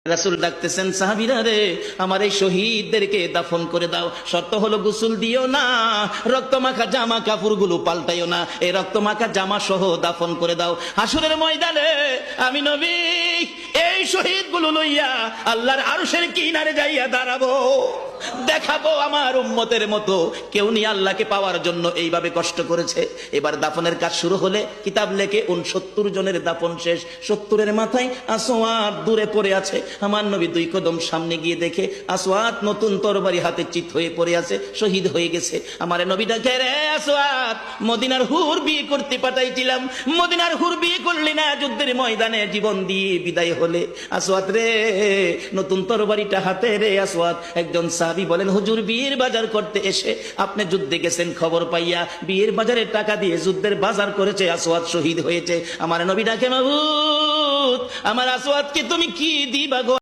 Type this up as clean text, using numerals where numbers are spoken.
রাসূল ডাকতেছেন, সাহাবীরা রে, আমার এই শহীদদেরকে দাফন করে দাও। শর্ত হলো গোসল দিও না, রক্তমাখা জামা কাপড়গুলো পাল্টাইও না, এই রক্তমাখা জামা সহ দাফন করে দাও। হাসরের ময়দানে আমি নবী এই শহীদগুলো লইয়া আল্লাহর আরশের কিনারে যাইয়া দাঁড়াবো, দেখাবো আমার উম্মতের মতো কেউ নি আল্লাহকে পাওয়ার জন্য এইভাবে কষ্ট করেছে। এবার দাফনের কাজ শুরু হলে কিতাব লেখে 69 জনের দাফন শেষ। 70-এর মাথায় আসওয়াদ দূরে পড়ে আছে। আমার নবী 2 কদম সামনে গিয়ে দেখে আসওয়াদ নতুন তরবারি হাতে চিত হয়ে পড়ে আছে, শহীদ হয়ে গেছে। আমার নবী ডাকে, রে আসওয়াদ, মদিনার হুর বিয়ে করতে পাঠাইছিলাম, মদিনার হুর বিয়ে করলি না, যুদ্ধের ময়দানে জীবন দিয়ে বিদায় হলে। আসওয়াদ রে, নতুন তরবারিটা হাতে রে। আসওয়াদ একজন সাহাবী বলেন, হুজুর বিয়ের বাজার করতে এসে আপনি যুদ্ধে গেছেন, খবর পাইয়া বিয়ের বাজারে টাকা দিয়ে যুদ্ধের বাজার করেছে, আসওয়াদ শহীদ হয়েছে। আমার নবী ডাকে, মাবুদ আমার আসওয়াদকে তুমি কি দিবা গো?